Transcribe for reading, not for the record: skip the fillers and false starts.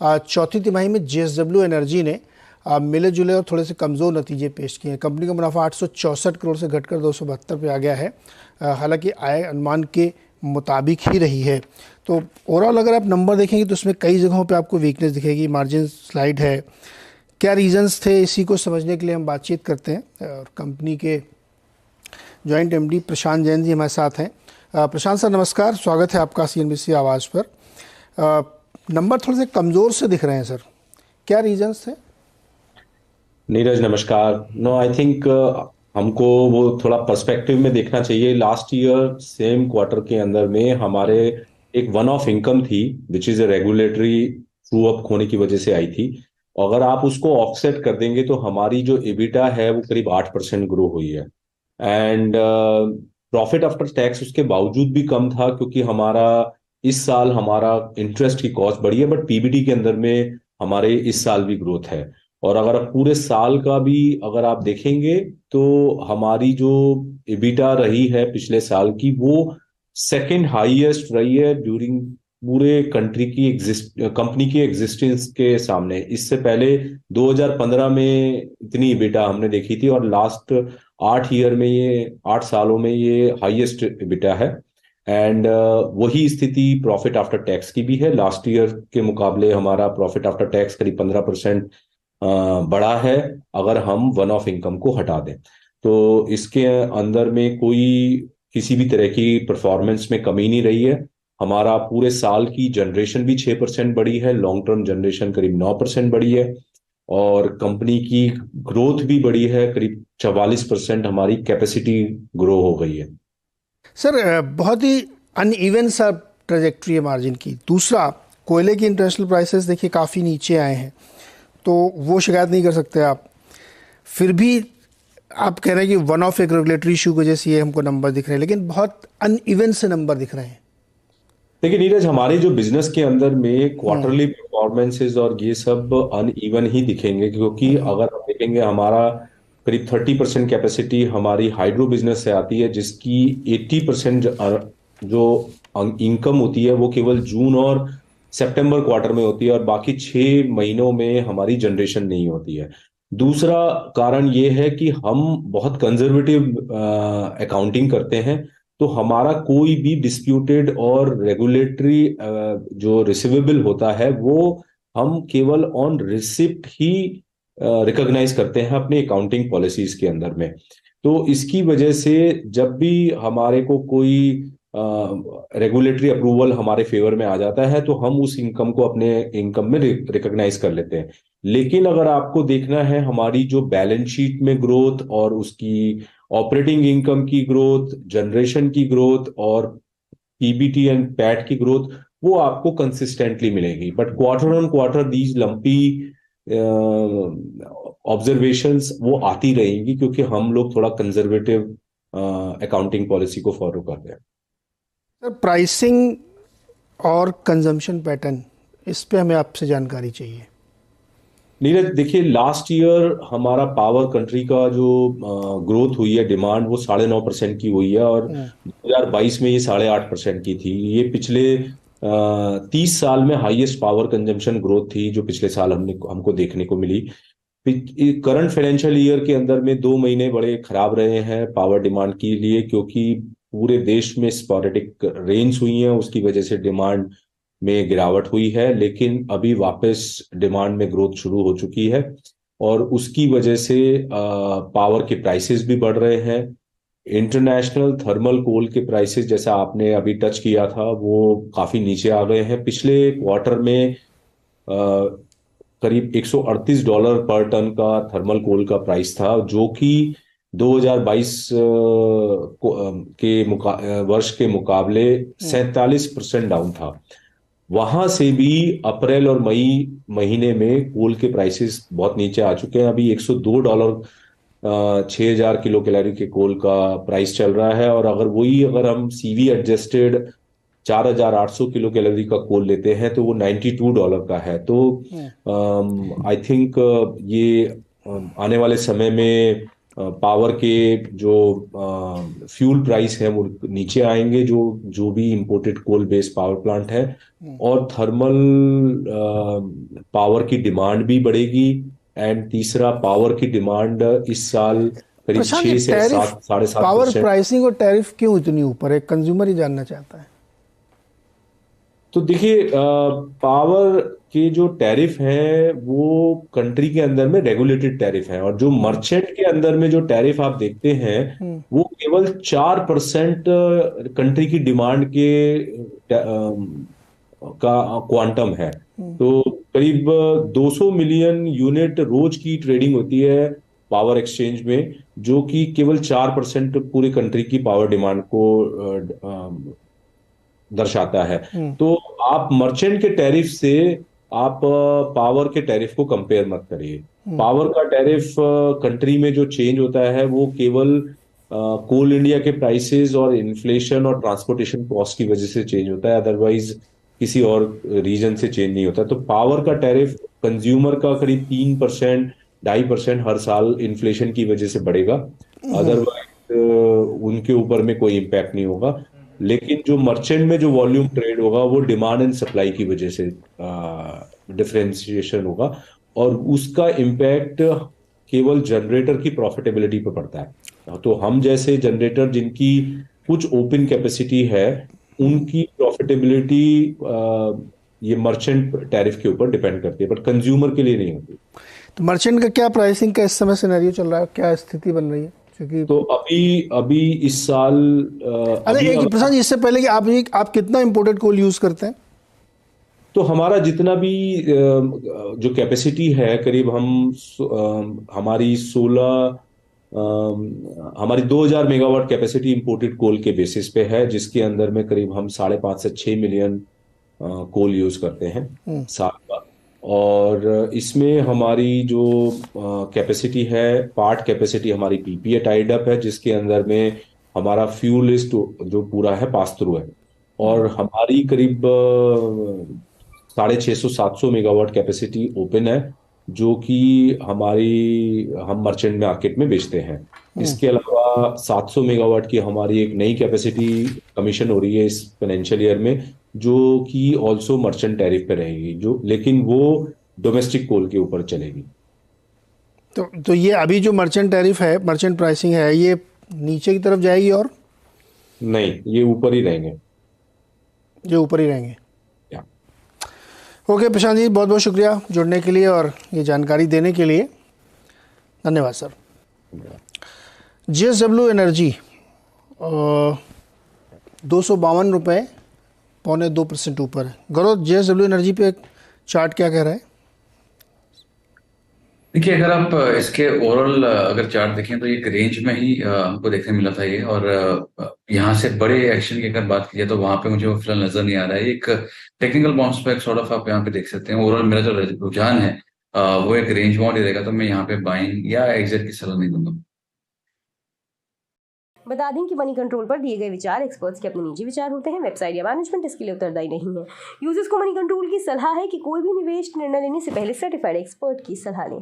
चौथी तिमाही में जेएसडब्ल्यू एनर्जी ने मिले जुले और थोड़े से कमज़ोर नतीजे पेश किए हैं। कंपनी का मुनाफा 864 करोड़ से घटकर 272 पे आ गया है। हालांकि आय अनुमान के मुताबिक ही रही है। तो ओवरऑल अगर आप नंबर देखेंगे तो उसमें कई जगहों पे आपको वीकनेस दिखेगी। मार्जिन स्लाइड है, क्या रीजंस थे, इसी को समझने के लिए हम बातचीत करते हैं। और कंपनी के जॉइंट एमडी प्रशांत जैन जी हमारे साथ हैं। प्रशांत सर नमस्कार, स्वागत है आपका सीएनबीसी आवाज़ पर। नंबर थोड़े से कमज़ोर से दिख रहे हैं सर, क्या रीजंस थे? नीरज नमस्कार। नो आई थिंक हमको वो थोड़ा पर्सपेक्टिव में देखना चाहिए। लास्ट ईयर सेम क्वार्टर के अंदर में हमारे एक वन ऑफ इनकम थी which is a regulatory true up होने की वजह से आई थी। अगर आप उसको ऑफसेट कर देंगे तो हमारी जो एबिटा है वो करीब 8% ग्रो हुई है। एंड प्रॉफिट आफ्टर टैक्स उसके बावजूद भी कम था क्योंकि हमारा इस साल हमारा इंटरेस्ट की कॉस्ट बढ़ी है, बट पीबीटी के अंदर में हमारे इस साल भी ग्रोथ है। और अगर आप पूरे साल का भी अगर आप देखेंगे तो हमारी जो एबिटा रही है पिछले साल की वो सेकंड हाईएस्ट रही है ड्यूरिंग पूरे कंट्री की कंपनी की एग्जिस्टेंस के सामने। इससे पहले 2015 में इतनी एबिटा हमने देखी थी और लास्ट 8 ईयर में ये 8 सालों में ये हाईएस्ट एबिटा है। एंड वही स्थिति प्रॉफिट आफ्टर टैक्स की भी है। लास्ट ईयर के मुकाबले हमारा प्रॉफिट आफ्टर टैक्स करीब 15% बढ़ा है अगर हम वन ऑफ इनकम को हटा दें। तो इसके अंदर में कोई किसी भी तरह की परफॉर्मेंस में कमी नहीं रही है। हमारा पूरे साल की जनरेशन भी 6% बढ़ी है, लॉन्ग टर्म जनरेशन करीब 9% बढ़ी है और कंपनी की ग्रोथ भी बढ़ी है, करीब 44% हमारी कैपेसिटी ग्रो हो गई है। सर बहुत ही अनइवन सा ट्रेजेक्ट्री है मार्जिन की। दूसरा, कोयले की इंटरनेशनल प्राइसेस देखिए काफ़ी नीचे आए हैं, तो वो शिकायत नहीं कर सकते आप। फिर भी आप कह रहे हैं कि वन ऑफ एक रेगुलेटरी इशू की वजह से ये हमको नंबर दिख रहे हैं, लेकिन बहुत अनइवन से नंबर दिख रहे हैं। देखिए नीरज, हमारे जो बिजनेस के अंदर में हम्म। क्वार्टरली परफॉर्मेंसेस और ये सब अनइवन ही दिखेंगे क्योंकि हम्म। अगर आप देखेंगे हमारा करीब 30% कैपेसिटी हमारी हाइड्रो बिजनेस से आती है, जिसकी 80% जो इनकम होती है वो केवल जून और सितंबर क्वार्टर में होती है और बाकी 6 महीनों में हमारी जनरेशन नहीं होती है। दूसरा कारण ये है कि हम बहुत कंजर्वेटिव अकाउंटिंग करते हैं। तो हमारा कोई भी डिस्प्यूटेड और रेगुलेटरी जो रिसीवेबल होता है वो हम केवल ऑन रिसिप्ट ही रिकॉग्नाइज करते हैं अपनी अकाउंटिंग पॉलिसीज के अंदर में। तो इसकी वजह से जब भी हमारे को कोई रेगुलेटरी अप्रूवल हमारे फेवर में आ जाता है तो हम उस इनकम को अपने इनकम में रिकॉग्नाइज कर लेते हैं। लेकिन अगर आपको देखना है हमारी जो बैलेंस शीट में ग्रोथ और उसकी ऑपरेटिंग इनकम की ग्रोथ, जनरेशन की ग्रोथ और पीबीटी एंड पैट की ग्रोथ, वो आपको कंसिस्टेंटली मिलेगी। But quarter on quarter these lumpy observations वो आती रहेंगी क्योंकि हम लोग थोड़ा कंजर्वेटिव अकाउंटिंग पॉलिसी को फॉलो कर रहे हैं। सर प्राइसिंग और कंजम्पशन पैटर्न, इस पे हमें आपसे जानकारी चाहिए। नीरज देखिए, लास्ट ईयर हमारा पावर कंट्री का जो ग्रोथ हुई है, डिमांड वो 9.5% की हुई है और हम्म। 2022 में ये 8.5% की थी। ये पिछले 30 साल में हाईएस्ट पावर कंजम्पशन ग्रोथ थी जो पिछले साल हमको देखने को मिली। करंट फाइनेंशियल ईयर के अंदर में 2 महीने बड़े खराब रहे हैं पावर डिमांड के लिए क्योंकि पूरे देश में स्पॉरेडिक रेन्स हुई हैं, उसकी वजह से डिमांड में गिरावट हुई है। लेकिन अभी वापस डिमांड में ग्रोथ शुरू हो चुकी है और उसकी वजह से पावर के प्राइसेस भी बढ़ रहे हैं। इंटरनेशनल थर्मल कोल के प्राइसेस, जैसा आपने अभी टच किया था, वो काफी नीचे आ गए हैं। पिछले क्वार्टर में करीब $138 पर टन का थर्मल कोल का प्राइस था जो कि 2022 वर्ष के मुकाबले हम्म। 47% डाउन था। वहां से भी अप्रैल और मई महीने में कोल के प्राइसेस बहुत नीचे आ चुके हैं। अभी $102 6,000 किलो कैलोरी के कोल का प्राइस चल रहा है और अगर हम सीवी एडजस्टेड 4,800 किलो कैलोरी का कोल लेते हैं तो वो $92 का है। तो हम्म। आई थिंक ये आने वाले समय में पावर के जो फ्यूल प्राइस है वो नीचे आएंगे, जो जो भी imported coal based power plant है, और थर्मल पावर की डिमांड भी बढ़ेगी। एंड तीसरा, पावर की डिमांड इस साल करीब प्रशांत जी, 6 से टैरिफ, 7, 7.5 पावर परसेंट। प्राइसिंग और टैरिफ क्यों इतनी ऊपर है, कंज्यूमर ही जानना चाहता है। तो देखिए, पावर के जो टैरिफ है वो कंट्री के अंदर में रेगुलेटेड टैरिफ है, और जो मर्चेंट के अंदर में जो टैरिफ आप देखते हैं वो केवल 4% कंट्री की डिमांड के का क्वांटम है। तो करीब 200 मिलियन यूनिट रोज की ट्रेडिंग होती है पावर एक्सचेंज में, जो कि केवल 4% पूरी कंट्री की पावर डिमांड को दर्शाता है। तो आप मर्चेंट के टैरिफ से आप पावर के टैरिफ को कंपेयर मत करिए। पावर का टैरिफ कंट्री में जो चेंज होता है वो केवल कोल इंडिया के प्राइसेस और इन्फ्लेशन और ट्रांसपोर्टेशन कॉस्ट की वजह से चेंज होता है, अदरवाइज किसी और रीजन से चेंज नहीं होता। तो पावर का टैरिफ कंज्यूमर का करीब 3%, 2.5% हर साल इन्फ्लेशन की वजह से बढ़ेगा, अदरवाइज उनके ऊपर में कोई इम्पैक्ट नहीं होगा। लेकिन जो मर्चेंट में जो वॉल्यूम ट्रेड होगा वो डिमांड एंड सप्लाई की वजह से डिफरेंशिएशन होगा, और उसका इम्पैक्ट केवल जनरेटर की प्रॉफिटेबिलिटी पर पड़ता है। तो हम जैसे जनरेटर जिनकी कुछ ओपन कैपेसिटी है, उनकी प्रॉफिटेबिलिटी ये मर्चेंट टैरिफ के ऊपर डिपेंड करती है, बट कंज्यूमर के लिए नहीं होती। तो मर्चेंट का क्या प्राइसिंग का इस समय सिनेरियो चल रहा है, क्या स्थिति बन रही है? क्योंकि तो अभी अभी इस साल अरे अभी एक प्रशांत जी, इससे पहले कि आप कितना इंपोर्टेड कोल यूज करते हैं? तो हमारा जितना भी जो कैपेसिटी है, करीब हमारी 2000 मेगावाट कैपेसिटी इंपोर्टेड कोल के बेसिस पे है, जिसके अंदर में करीब हम 5.5 से 6 मिलियन कोल यूज करते हैं साल का। और इसमें हमारी जो कैपेसिटी है, पार्ट कैपेसिटी हमारी पीपीए टाइड अप है, जिसके अंदर में हमारा फ्यूल लिस्ट जो पूरा है पास थ्रू है। और हमारी करीब 650-700 मेगावाट कैपेसिटी ओपन है, जो कि हम मर्चेंट मार्केट में बेचते हैं। इसके अलावा 700 मेगावाट की हमारी एक नई कैपेसिटी कमीशन हो रही है इस फाइनेंशियल ईयर में, जो कि ऑल्सो मर्चेंट टैरिफ पे रहेगी, जो लेकिन वो डोमेस्टिक कोल के ऊपर चलेगी। तो ये अभी जो मर्चेंट टैरिफ है, मर्चेंट प्राइसिंग है, ये नीचे की तरफ जाएगी और नहीं, ये ऊपर ही रहेंगे। ये ऊपर ही रहेंगे। या ओके प्रशांत जी, बहुत बहुत शुक्रिया जुड़ने के लिए और ये जानकारी देने के लिए। धन्यवाद सर। JSW एनर्जी 252 रुपये, 0.25% ऊपर है। गौरव, JSW एनर्जी पे चार्ट क्या कह रहा है? देखिए, अगर आप इसके ओवरऑल अगर चार्ट देखें तो एक रेंज में ही हमको देखने मिला था ये, और यहाँ से बड़े एक्शन की अगर बात की जाए तो वहां पे मुझे वो फिलहाल नजर नहीं आ रहा है। एक technical bounce back sort of आप यहाँ पे देख सकते हैं। ओवरऑल मेरा जो रुझान है वो एक रेंज बाउंड ही रहेगा, तो मैं यहाँ पे बाइंग या एग्जिट की सलाह नहीं दूंगा। बता दें कि मनी कंट्रोल पर दिए गए विचार एक्सपर्ट्स के अपने निजी विचार होते हैं। वेबसाइट या मैनेजमेंट इसके लिए उत्तरदायी नहीं है। यूजर्स को मनी कंट्रोल की सलाह है कि कोई भी निवेश निर्णय लेने से पहले सर्टिफाइड एक्सपर्ट की सलाह लें।